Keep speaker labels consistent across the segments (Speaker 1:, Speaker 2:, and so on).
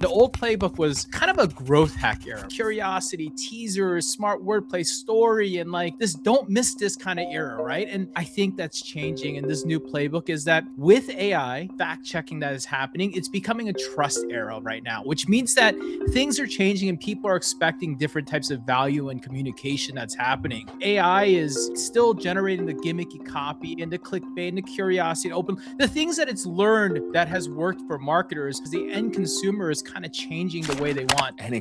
Speaker 1: The old playbook was kind of a growth hack era. Curiosity, teasers, smart wordplay, story, and like this don't miss this kind of era, right? And I think that's changing in this new playbook is that with AI, fact checking that is happening, it's becoming a trust era right now, which means that things are changing and people are expecting different types of value and communication that's happening. AI is still generating the gimmicky copy and the clickbait and the curiosity, open the things that it's learned that has worked for marketers because the end consumer is kind of changing the way they want.
Speaker 2: An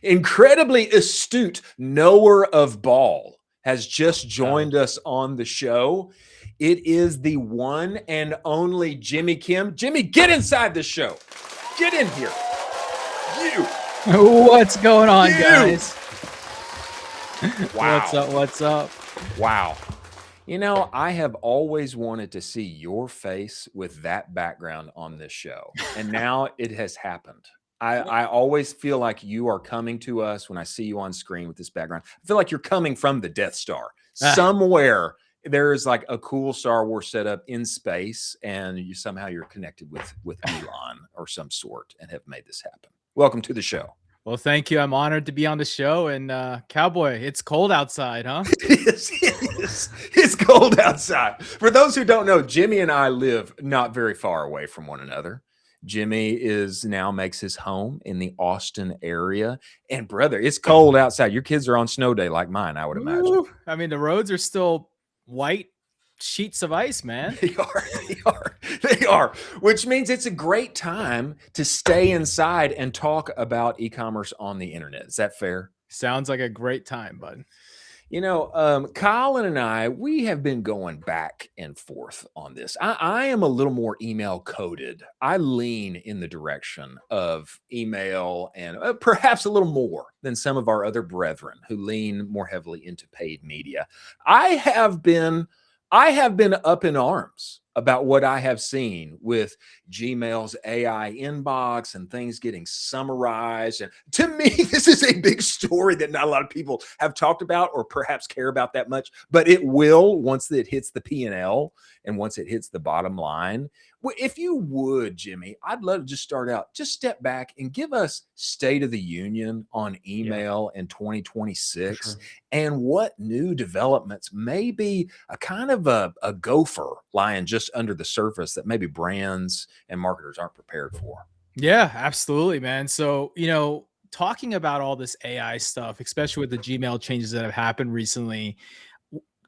Speaker 2: incredibly astute knower of ball has just joined us on the show. It is the one and only Jimmy Kim. Jimmy, get inside the show. Get in here. You.
Speaker 1: What's going on, guys?
Speaker 2: Wow.
Speaker 1: What's up?
Speaker 2: Wow. You know, I have always wanted to see your face with that background on this show, and now it has happened. I always feel like you are coming to us when I see you on screen with this background. I feel like you're coming from the Death Star. Somewhere there is like a cool Star Wars setup in space, and somehow you're connected with Elon or some sort and have made this happen. Welcome to the show.
Speaker 1: Well, thank you. I'm honored to be on the show. And Cowboy, it's cold outside, huh?
Speaker 2: It is. It's cold outside. For those who don't know, Jimmy and I live not very far away from one another. Jimmy makes his home in the Austin area. And brother, it's cold outside. Your kids are on snow day like mine, I would imagine.
Speaker 1: I mean, the roads are still white sheets of ice, man.
Speaker 2: They are, which means it's a great time to stay inside and talk about e-commerce on the internet. Is that fair?
Speaker 1: Sounds like a great time, bud.
Speaker 2: You know, Colin and I, we have been going back and forth on this. I am a little more email coded. I lean in the direction of email and perhaps a little more than some of our other brethren who lean more heavily into paid media. I have been up in arms about what I have seen with Gmail's AI inbox and things getting summarized. And to me, this is a big story that not a lot of people have talked about or perhaps care about that much, but it will once it hits the P&L and once it hits the bottom line. If you would, Jimmy, I'd love to just start out, just step back and give us State of the Union on email in 2026 and what new developments may be a kind of a gopher lying just under the surface that maybe brands and marketers aren't prepared for.
Speaker 1: Yeah, absolutely, man. So, talking about all this AI stuff, especially with the Gmail changes that have happened recently,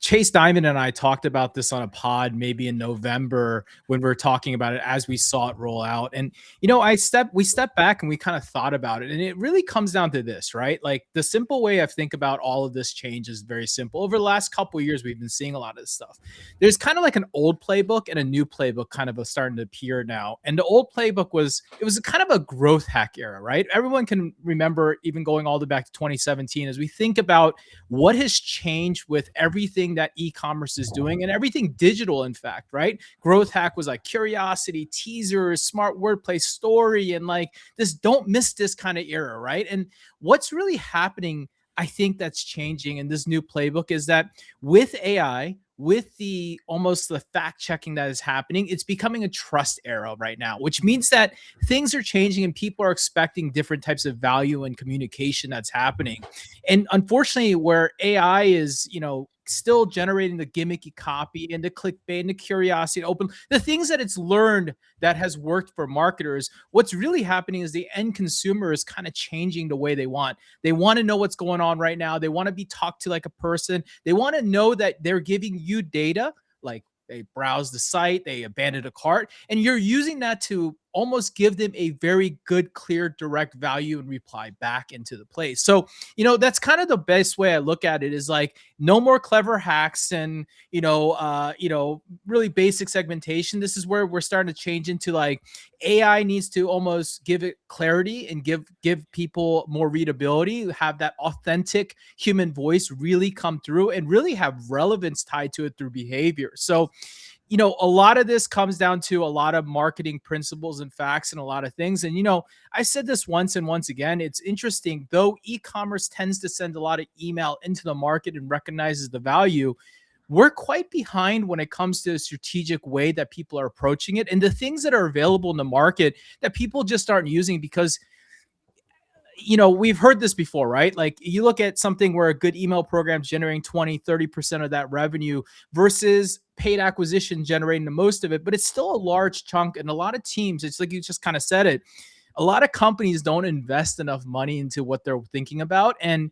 Speaker 1: Chase Diamond and I talked about this on a pod maybe in November when we were talking about it as we saw it roll out. And, we stepped back and we kind of thought about it. And it really comes down to this, right? Like the simple way I think about all of this change is very simple. Over the last couple of years, we've been seeing a lot of this stuff. There's kind of like an old playbook and a new playbook kind of starting to appear now. And the old playbook was kind of a growth hack era, right? Everyone can remember even going all the way back to 2017 as we think about what has changed with everything that e-commerce is doing and everything digital, in fact, right? Growth hack was like curiosity, teasers, smart wordplay, story, and like this don't miss this kind of era, right? And what's really happening, I think that's changing in this new playbook is that with AI, with the fact checking that is happening, it's becoming a trust era right now, which means that things are changing and people are expecting different types of value and communication that's happening. And unfortunately, where AI is, still generating the gimmicky copy and the clickbait and the curiosity, open the things that it's learned that has worked for marketers. What's really happening is the end consumer is kind of changing the way they want. They want to know what's going on right now. They want to be talked to like a person. They want to know that they're giving you data, like they browse the site, they abandoned a cart, and you're using that to almost give them a very good, clear, direct value and reply back into the place. So, that's kind of the best way I look at it is like no more clever hacks and, really basic segmentation. This is where we're starting to change into like AI needs to almost give it clarity and give people more readability, have that authentic human voice really come through and really have relevance tied to it through behavior. So, a lot of this comes down to a lot of marketing principles and facts and a lot of things. And, I said this once and once again, it's interesting, though e-commerce tends to send a lot of email into the market and recognizes the value. we're quite behind when it comes to the strategic way that people are approaching it and the things that are available in the market that people just aren't using because we've heard this before, right? Like you look at something where a good email program is generating 20-30% of that revenue versus paid acquisition generating the most of it, but it's still a large chunk. And a lot of teams, it's like you just kind of said it, a lot of companies don't invest enough money into what they're thinking about and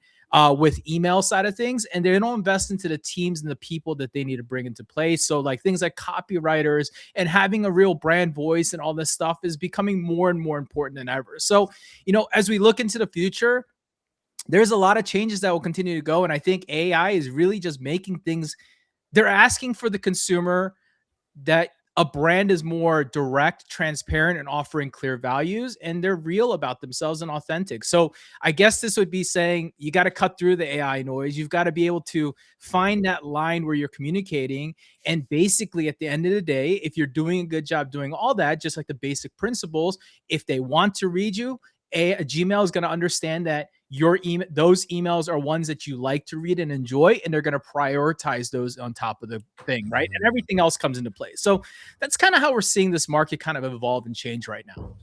Speaker 1: with email side of things, and they don't invest into the teams and the people that they need to bring into place. So like things like copywriters and having a real brand voice and all this stuff is becoming more and more important than ever. So, as we look into the future, there's a lot of changes that will continue to go. And I think AI is really just making things, they're asking for the consumer that a brand is more direct, transparent, and offering clear values, and they're real about themselves and authentic. So I guess this would be saying you got to cut through the AI noise. You've got to be able to find that line where you're communicating. And basically, at the end of the day, if you're doing a good job doing all that, just like the basic principles, if they want to read you, a Gmail is going to understand that those emails are ones that you like to read and enjoy, and they're going to prioritize those on top of the thing, right? And everything else comes into place. So that's kind of how we're seeing this market kind of evolve and change right now.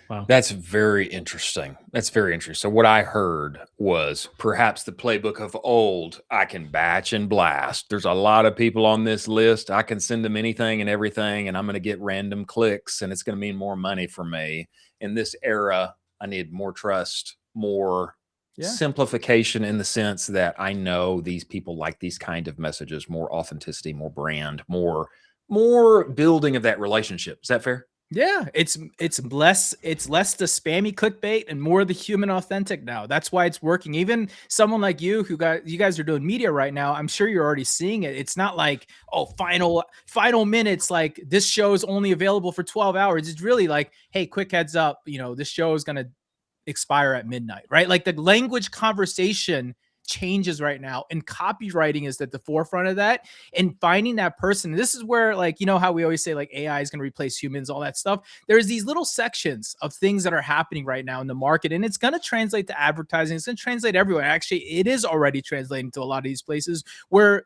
Speaker 2: Wow. That's very interesting. That's very interesting. So what I heard was perhaps the playbook of old. I can batch and blast. There's a lot of people on this list. I can send them anything and everything, and I'm going to get random clicks, and it's going to mean more money for me. In this era, I need more trust, more simplification in the sense that I know these people like these kind of messages, more authenticity, more brand, more building of that relationship. Is that fair?
Speaker 1: Yeah, it's less the spammy clickbait and more the human authentic now. That's why it's working. Even someone like you you guys are doing media right now, I'm sure you're already seeing it. It's not like, oh, final minutes, like this show is only available for 12 hours. It's really like, hey, quick heads up, this show is going to expire at midnight, right? Like the language conversation changes right now, and copywriting is at the forefront of that, and finding that person. This is where, like, how we always say like AI is going to replace humans, all that stuff. There's these little sections of things that are happening right now in the market, and it's going to translate to advertising. It's going to translate everywhere. Actually, it is already translating to a lot of these places where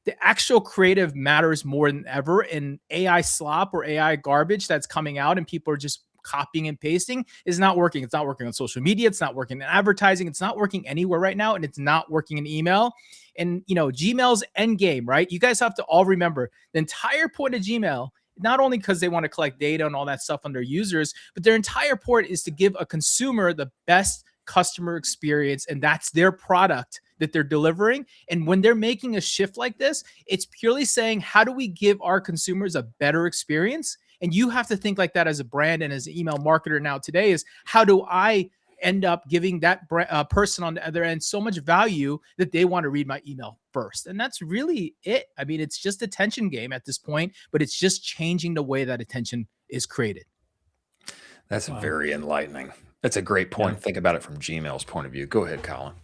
Speaker 1: the actual creative matters more than ever, and AI slop or AI garbage that's coming out and people are just copying and pasting is not working. It's not working on social media. It's not working in advertising. It's not working anywhere right now. And it's not working in email. And, Gmail's end game, right? You guys have to all remember the entire point of Gmail, not only because they want to collect data and all that stuff on their users, but their entire point is to give a consumer the best customer experience. And that's their product that they're delivering. And when they're making a shift like this, it's purely saying, how do we give our consumers a better experience? And you have to think like that as a brand and as an email marketer now today is, how do I end up giving that person on the other end so much value that they want to read my email first? And that's really it. I mean, it's just attention game at this point, but it's just changing the way that attention is created.
Speaker 2: That's very enlightening. That's a great point. Think about it from Gmail's point of view. Go ahead, Colin.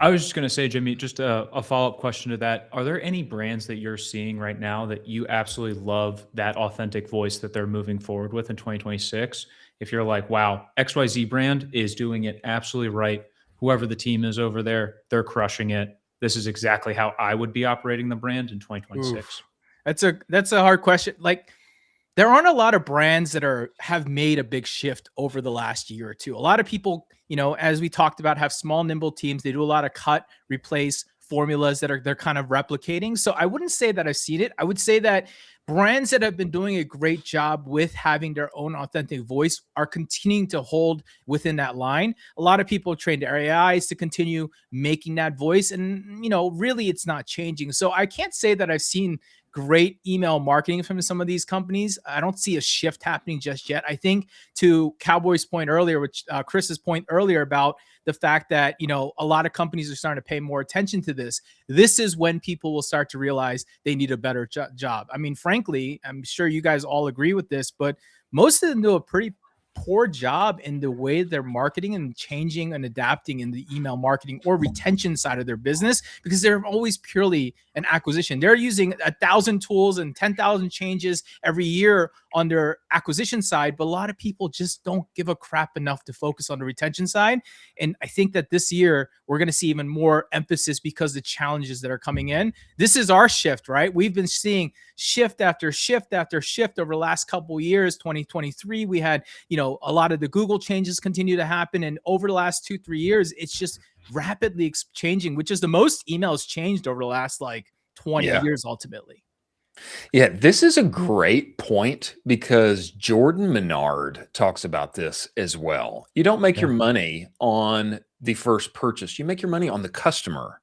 Speaker 3: I was just going to say, Jimmy, just a follow-up question to that. Are there any brands that you're seeing right now that you absolutely love that authentic voice that they're moving forward with in 2026? If you're like, wow, XYZ brand is doing it absolutely right. Whoever the team is over there, they're crushing it. This is exactly how I would be operating the brand in 2026.
Speaker 1: Oof. That's a hard question. Like, there aren't a lot of brands that have made a big shift over the last year or two. A lot of people, as we talked about, have small, nimble teams. They do a lot of cut, replace formulas that they're kind of replicating. So I wouldn't say that I've seen it. I would say that brands that have been doing a great job with having their own authentic voice are continuing to hold within that line. A lot of people trained their AIs to continue making that voice. And, really it's not changing. So I can't say that I've seen great email marketing from some of these companies. I don't see a shift happening just yet. I think, to Cowboy's point earlier, which Chris's point earlier about the fact that, a lot of companies are starting to pay more attention to this. This is when people will start to realize they need a better job. I mean, frankly, I'm sure you guys all agree with this, but most of them do a pretty poor job in the way they're marketing and changing and adapting in the email marketing or retention side of their business, because they're always purely an acquisition. They're using 1,000 tools and 10,000 changes every year on their acquisition side, but a lot of people just don't give a crap enough to focus on the retention side. And I think that this year we're going to see even more emphasis because the challenges that are coming in. This is our shift, right? We've been seeing shift after shift after shift over the last couple of years. 2023, we had, a lot of the Google changes continue to happen. And over the last 2-3 years, it's just rapidly changing, which is the most emails changed over the last like 20 years ultimately.
Speaker 2: Yeah, this is a great point because Jordan Menard talks about this as well. You don't make your money on the first purchase, you make your money on the customer.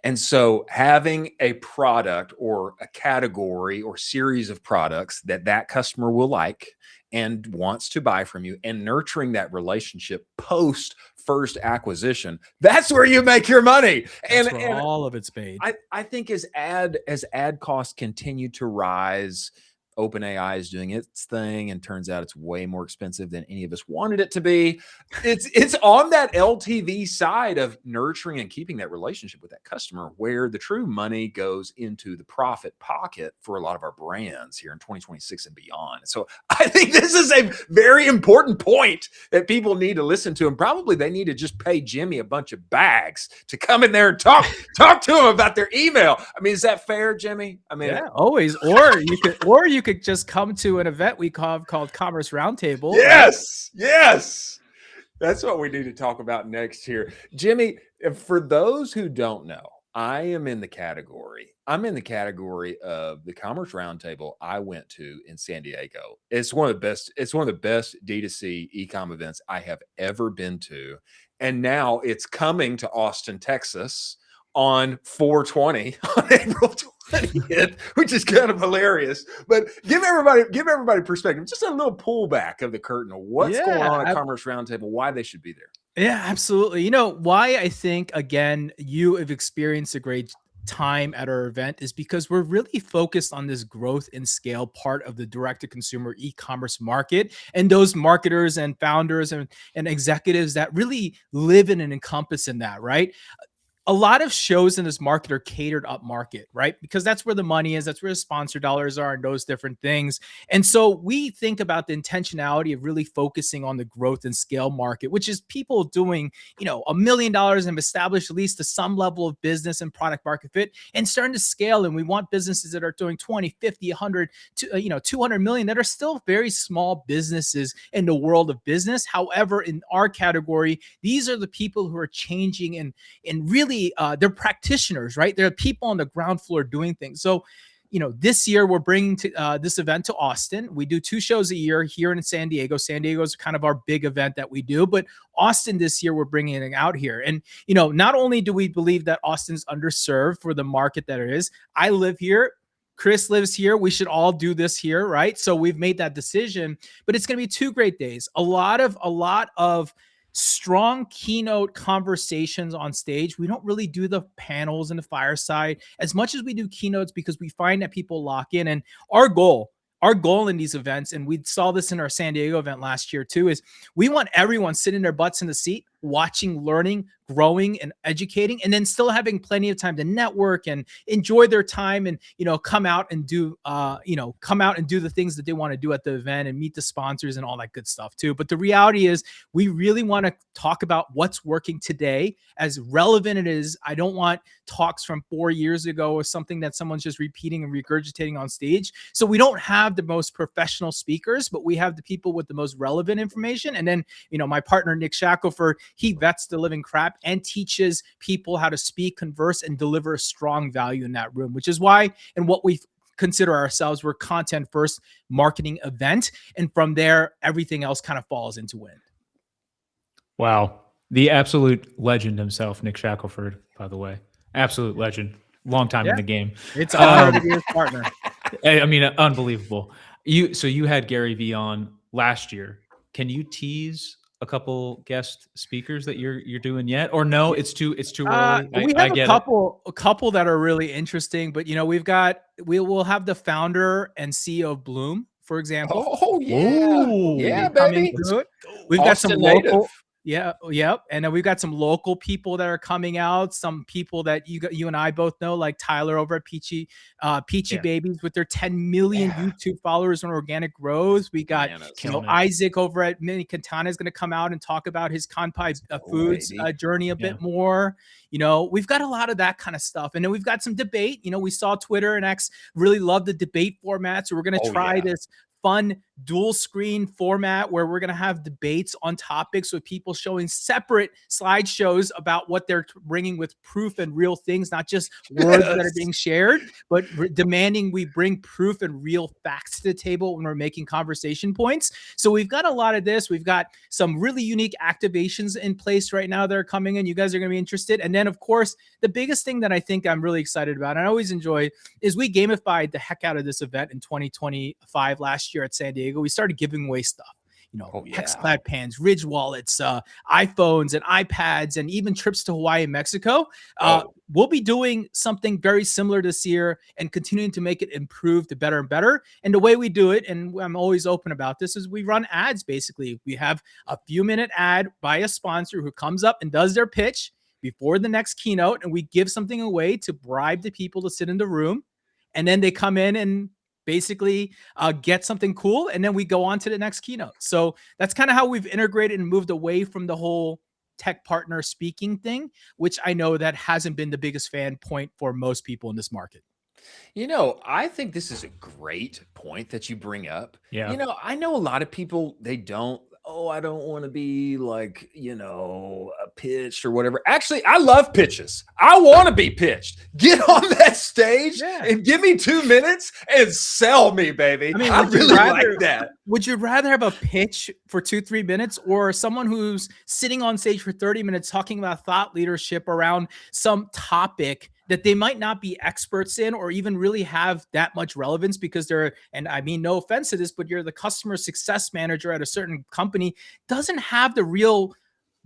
Speaker 2: And so having a product or a category or series of products that customer will like and wants to buy from you, and nurturing that relationship post first acquisition, that's where you make your money.
Speaker 1: That's where all of it's made.
Speaker 2: I think as ad costs continue to rise, OpenAI is doing its thing, and turns out it's way more expensive than any of us wanted it to be. It's on that LTV side of nurturing and keeping that relationship with that customer, where the true money goes into the profit pocket for a lot of our brands here in 2026 and beyond. So I think this is a very important point that people need to listen to, and probably they need to just pay Jimmy a bunch of bags to come in there and talk to them about their email. I mean, is that fair, Jimmy? I mean,
Speaker 1: yeah, always. Or you could just come to an event we called Commerce Roundtable.
Speaker 2: Yes, right? Yes. That's what we need to talk about next here. Jimmy, for those who don't know, I'm in the category of the Commerce Roundtable I went to in San Diego. It's one of the best D2C ecom events I have ever been to. And now it's coming to Austin, Texas on 4/20 on April 20th, which is kind of hilarious. But give everybody perspective, just a little pullback of the curtain of what's going on at Commerce Roundtable, why they should be there.
Speaker 1: Yeah, absolutely. Why I think, again, you have experienced a great time at our event is because we're really focused on this growth and scale part of the direct-to-consumer e-commerce market, and those marketers and founders and executives that really live in and encompass in that, right? A lot of shows in this market are catered up market, right? Because that's where the money is, that's where the sponsor dollars are and those different things. And so we think about the intentionality of really focusing on the growth and scale market, which is people doing, $1 million and have established at least to some level of business and product market fit and starting to scale. And we want businesses that are doing 20, 50, 100, 200 million that are still very small businesses in the world of business. However, in our category, these are the people who are changing and really they're practitioners, right? They're people on the ground floor doing things. So, this year we're bringing this event to Austin. We do 2 shows a year here in San Diego. San Diego is kind of our big event that we do, but Austin this year we're bringing it out here. And, not only do we believe that Austin's underserved for the market that it is, I live here. Chris lives here. We should all do this here, right? So we've made that decision, but it's going to be 2 great days. A lot of strong keynote conversations on stage. We don't really do the panels and the fireside as much as we do keynotes because we find that people lock in. And our goal in these events, and we saw this in our San Diego event last year too, is we want everyone sitting their butts in the seat, watching, learning, growing, and educating, and then still having plenty of time to network and enjoy their time and, come out and do the things that they want to do at the event and meet the sponsors and all that good stuff too. But the reality is we really want to talk about what's working today, as relevant it is. I don't want talks from 4 years ago or something that someone's just repeating and regurgitating on stage. So we don't have the most professional speakers, but we have the people with the most relevant information. And then, my partner, Nick Shackelford, he vets the living crap and teaches people how to speak, converse, and deliver a strong value in that room, which is why, and what we consider ourselves, we're content first marketing event. And from there, everything else kind of falls into wind.
Speaker 3: Wow. The absolute legend himself, Nick Shackelford, by the way. Absolute legend. Long time in the game.
Speaker 1: It's an honor to be his partner.
Speaker 3: I mean, unbelievable. So you had Gary Vee on last year. Can you tease a couple guest speakers that you're doing yet, or no? It's too early.
Speaker 1: We have a couple that are really interesting, but we'll have the founder and CEO of Bloom for example.
Speaker 2: Oh yeah,
Speaker 3: Ooh.
Speaker 2: yeah,
Speaker 1: Coming
Speaker 2: baby.
Speaker 1: through it. We've got some
Speaker 2: Austin
Speaker 1: local,
Speaker 2: native.
Speaker 1: yeah, yep, and then we've got some local people that are coming out. Some people that you and I both know, like Tyler over at Peachy
Speaker 3: Yeah.
Speaker 1: Babies with their 10 million
Speaker 2: Yeah.
Speaker 1: YouTube followers on organic growth. We got
Speaker 2: Bananas.
Speaker 3: Killing it.
Speaker 1: Isaac over at Mini Katana is going to come out and talk about his Kanpai
Speaker 2: go,
Speaker 1: foods
Speaker 2: baby.
Speaker 1: journey a
Speaker 3: Yeah.
Speaker 1: bit more. We've got a lot of that kind of stuff, and then we've got some debate. We saw Twitter and X really love the debate format, so we're going to
Speaker 2: Oh,
Speaker 1: try
Speaker 2: yeah.
Speaker 1: this fun dual screen format where we're going to have debates on topics with people showing separate slideshows about what they're bringing with proof and real things, not just words that are
Speaker 2: Yes.
Speaker 1: being shared, but demanding we bring proof and real facts to the table when we're making conversation points. So we've got a lot of this. We've got some really unique activations in place right now that are coming in. You guys are going to be interested. And then, of course, the biggest thing that I think I'm really excited about, and I always enjoy, is we gamified the heck out of this event in 2025 last year at San Diego. We started giving away stuff.
Speaker 2: Oh, yeah.
Speaker 1: Hex Clad pans, Ridge wallets, iPhones and iPads, and even trips to Hawaii and Mexico. We'll be doing something very similar this year and continuing to make it improve to better and better. And the way we do it, and I'm always open about this, is we run ads. Basically, we have a few-minute ad by a sponsor who comes up and does their pitch before the next keynote, and we give something away to bribe the people to sit in the room. And then they come in and basically get something cool, and then we go on to the next keynote. So that's kind of how we've integrated and moved away from the whole tech partner speaking thing, which I know that hasn't been the biggest fan point for most people in this market.
Speaker 2: I think this is a great point that you bring up.
Speaker 3: Yeah.
Speaker 2: I know a lot of people, I don't want to be like, pitched or whatever. Actually, I love pitches. I want to be pitched. Get on that stage and give me 2 minutes and sell me, baby. I really like that.
Speaker 1: Would you rather have a pitch for 2-3 minutes or someone who's sitting on stage for 30 minutes talking about thought leadership around some topic that they might not be experts in or even really have that much relevance because they're, and I mean, no offense to this, but you're the customer success manager at a certain company, doesn't have the real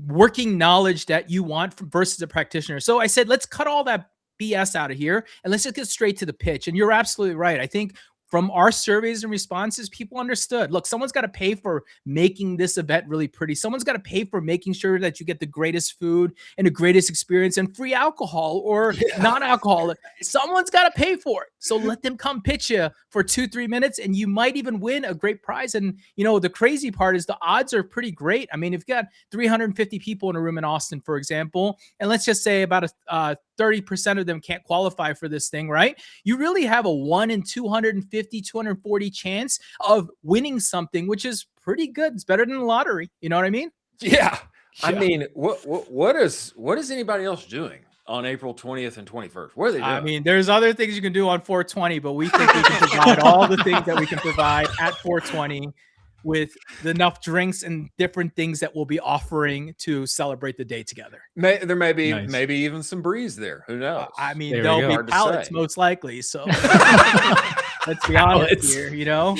Speaker 1: working knowledge that you want versus a practitioner. So I said, let's cut all that BS out of here and let's just get straight to the pitch. And you're absolutely right. I think from our surveys and responses, people understood. Look, someone's got to pay for making this event really pretty. Someone's got to pay for making sure that you get the greatest food and the greatest experience and free alcohol or non-alcoholic. Someone's got to pay for it. So let them come pitch you for 2-3 minutes and you might even win a great prize. And, the crazy part is the odds are pretty great. I mean, if you've got 350 people in a room in Austin, for example, and let's just say about 30% of them can't qualify for this thing, right? You really have a 1 in 250, 240 chance of winning something, which is pretty good. It's better than the lottery. You know what I mean?
Speaker 2: Yeah. I mean, what is anybody else doing on April 20th and 21st? What are they doing?
Speaker 1: I mean, there's other things you can do on 420, but we think we can provide all the things that we can provide at 420 with enough drinks and different things that we'll be offering to celebrate the day together.
Speaker 2: There may be maybe even some breeze there. Who knows?
Speaker 1: I mean, there'll be pallets most likely. So let's be honest here,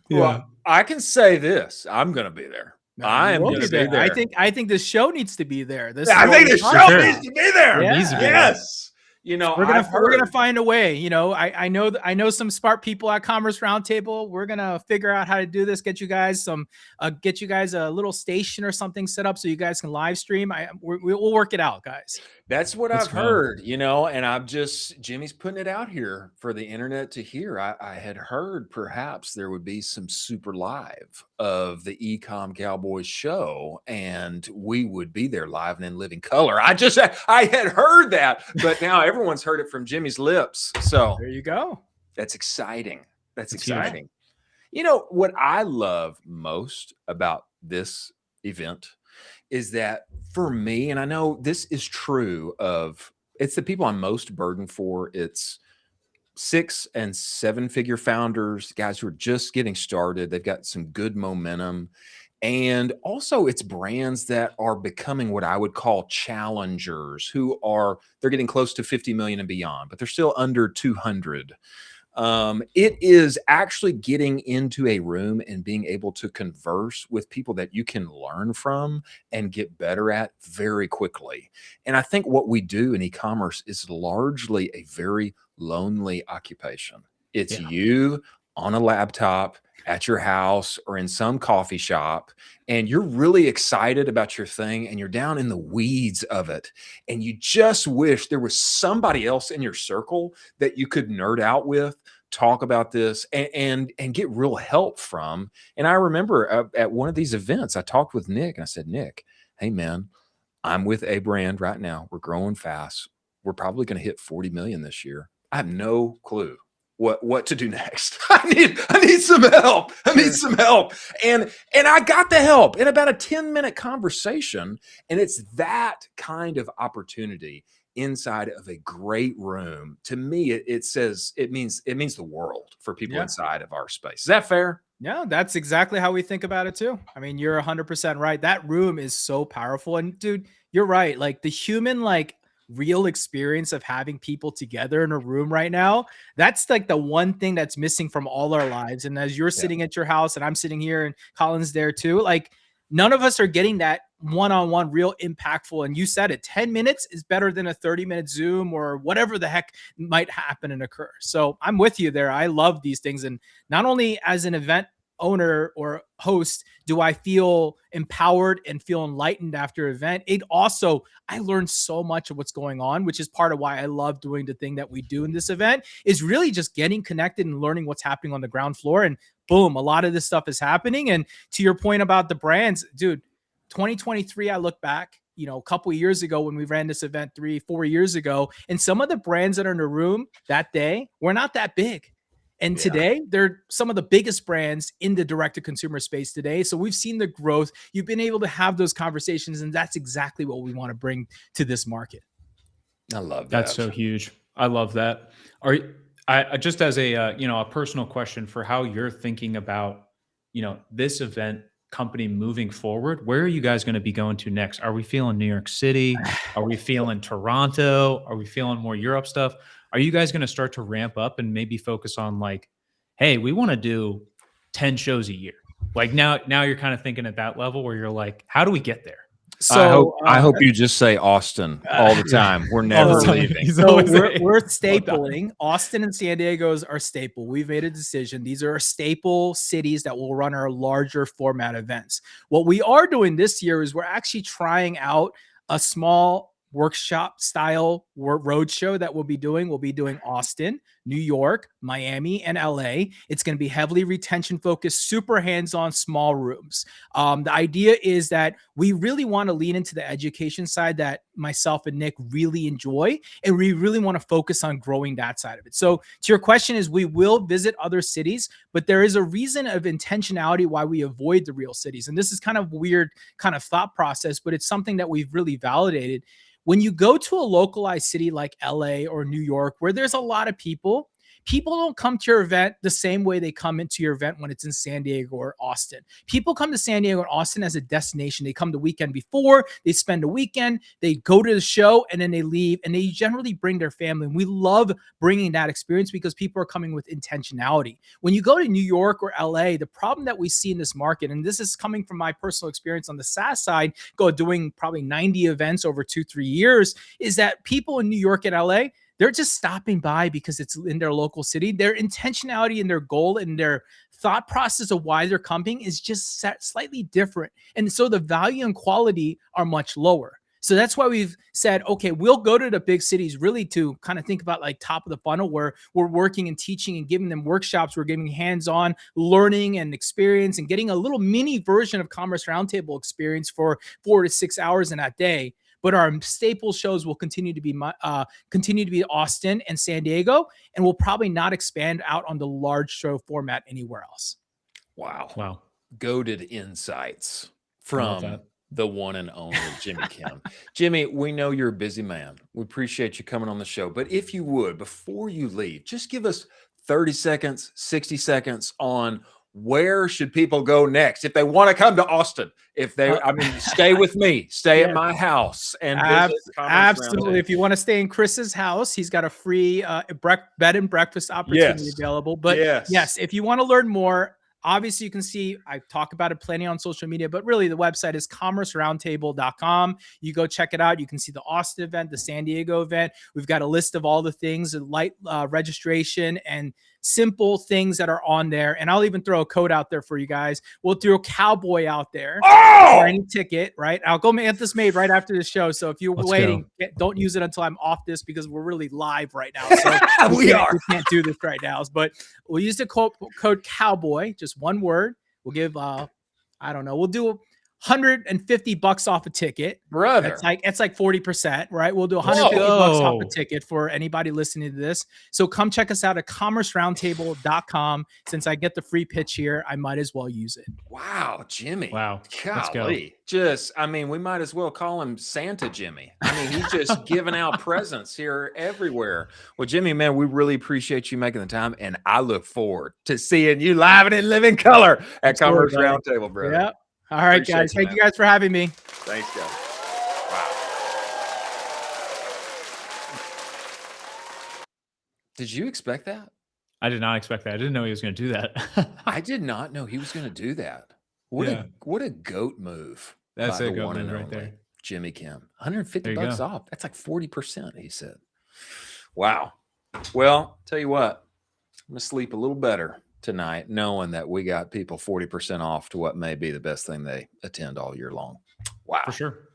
Speaker 2: Well, I can say this. I'm going to be there. I am going to be there.
Speaker 1: I think the show needs to be there.
Speaker 2: I think the show needs to be there.
Speaker 1: Yeah.
Speaker 2: Yes.
Speaker 1: We're gonna find a way. I know some smart people at Commerce Roundtable. We're gonna figure out how to do this. Get you guys a little station or something set up so you guys can live stream. We'll work it out, guys.
Speaker 2: That's what I've heard, and Jimmy's putting it out here for the internet to hear. I had heard perhaps there would be some super live of the Ecomm Cowboy show, and we would be there live and in living color. I had heard that, but now everyone's heard it from Jimmy's lips. So
Speaker 1: there you go.
Speaker 2: That's exciting. That's exciting. What I love most about this event is that for me, and I know this is true it's the people I'm most burdened for. It's 6- and 7-figure founders, guys who are just getting started. They've got some good momentum. And also it's brands that are becoming what I would call challengers they're getting close to 50 million and beyond, but they're still under 200. It is actually getting into a room and being able to converse with people that you can learn from and get better at very quickly. And I think what we do in e-commerce is largely a very lonely occupation. It's you on a laptop at your house or in some coffee shop, and you're really excited about your thing and you're down in the weeds of it, and you just wish there was somebody else in your circle that you could nerd out with, talk about this, and get real help from. And I remember at one of these events, I talked with Nick and I said, Nick, hey man, I'm with a brand right now. We're growing fast. We're probably going to hit 40 million this year. I have no clue what to do next. I need some help. I need some help. And I got the help in about a 10-minute conversation. And it's that kind of opportunity inside of a great room. To me, it means the world for people inside of our space. Is that fair?
Speaker 1: Yeah, that's exactly how we think about it too. I mean, you're 100% right. That room is so powerful. And dude, you're right. Like the human, like real experience of having people together in a room right now, that's like the one thing that's missing from all our lives. And as you're sitting at your house and I'm sitting here and Colin's there too, like none of us are getting that one-on-one real impactful. And you said it, 10 minutes is better than a 30-minute Zoom or whatever the heck might happen and occur. So I'm with you there. I love these things. And not only as an event owner or host do I feel empowered and feel enlightened after event, it also, I learned so much of what's going on, which is part of why I love doing the thing that we do in this event, is really just getting connected and learning what's happening on the ground floor. And boom, a lot of this stuff is happening. And to your point about the brands, dude, 2023, I look back, you know, a couple of years ago when we ran this event 3-4 years ago, and some of the brands that are in the room that day were not that big. And today, they're some of the biggest brands in the direct-to-consumer space today. So we've seen the growth. You've been able to have those conversations, and that's exactly what we want to bring to this market.
Speaker 2: I love that.
Speaker 3: That's so huge. I love that. I just as a you know, a personal question for how you're thinking about, you know, this event company moving forward, where are you guys going to be going to next? Are we feeling New York City? Are we feeling Toronto? Are we feeling more Europe stuff? Are you guys going to start to ramp up and maybe focus on like, hey, we want to do 10 shows a year? Like now you're kind of thinking at that level where you're like, how do we get there?
Speaker 2: So I hope you just say Austin all the time. We're never leaving.
Speaker 1: So we're stapling. Austin and San Diego's are staple. We've made a decision. These are staple cities that will run our larger format events. What we are doing this year is we're actually trying out a small workshop style road show that we'll be doing. We'll be doing Austin, New York, Miami, and LA. It's going to be heavily retention focused, super hands-on, small rooms. The idea is that we really want to lean into the education side that myself and Nick really enjoy, and we really want to focus on growing that side of it. So to your question is, we will visit other cities, but there is a reason of intentionality why we avoid the real cities. And this is kind of weird kind of thought process, but it's something that we've really validated. When you go to a localized city like LA or New York, where there's a lot of people don't come to your event the same way they come into your event when it's in San Diego or Austin. People come to San Diego and Austin as a destination. They come the weekend before, they spend a weekend, they go to the show, and then they leave, and they generally bring their family. And we love bringing that experience because people are coming with intentionality. When you go to New York or LA, the problem that we see in this market, and this is coming from my personal experience on the SaaS side, doing probably 90 events over 2-3 years, is that people in New York and LA, they're just stopping by because it's in their local city. Their intentionality and their goal and their thought process of why they're coming is just slightly different. And so the value and quality are much lower. So that's why we've said, okay, we'll go to the big cities really to kind of think about like top of the funnel where we're working and teaching and giving them workshops. We're giving hands-on learning and experience and getting a little mini version of Commerce Roundtable experience for 4 to 6 hours in that day. But our staple shows will continue to be Austin and San Diego, and we'll probably not expand out on the large show format anywhere else.
Speaker 2: Wow. Goated insights from the one and only Jimmy Kim. Jimmy, we know you're a busy man. We appreciate you coming on the show. But if you would, before you leave, just give us 30 seconds, 60 seconds on where should people go next if they want to come to Austin? If they, stay with me, stay at my house, and
Speaker 1: absolutely. If you want to stay in Chris's house, he's got a free bed and breakfast opportunity available. But yes, if you want to learn more, obviously you can see I talk about it plenty on social media, but really the website is commerceroundtable.com. You go check it out. You can see the Austin event, the San Diego event. We've got a list of all the things, light registration and simple things that are on there. And I'll even throw a code out there for you guys. We'll throw Cowboy out there for any ticket, right? I'll go get this made right after the show. So if you're waiting, don't use it until I'm off this because we're really live right now. So we can't do this right now. But we'll use the code Cowboy, just one word. We'll give, I don't know, we'll do $150 off a ticket,
Speaker 2: brother.
Speaker 1: It's like 40%, right? We'll do $150 off a ticket for anybody listening to this. So come check us out at commerceroundtable.com. Since I get the free pitch here, I might as well use it.
Speaker 2: Wow, Jimmy.
Speaker 3: Wow.
Speaker 2: Golly. Just, I mean, we might as well call him Santa Jimmy. I mean, he's just giving out presents here everywhere. Well, Jimmy, man, we really appreciate you making the time, and I look forward to seeing you live and in living color at Commerce Roundtable, brother.
Speaker 1: Yep. All right, guys. Thank you guys for having me.
Speaker 2: Thanks, guys. Wow. Did you expect that?
Speaker 3: I did not expect that. I didn't know he was going to do that.
Speaker 2: I did not know he was going to do that. What a goat move.
Speaker 3: That's a goat move right there.
Speaker 2: Jimmy Kim. $150 off. That's like 40%, he said. Wow. Well, tell you what, I'm going to sleep a little better tonight, knowing that we got people 40% off to what may be the best thing they attend all year long. Wow.
Speaker 3: For sure.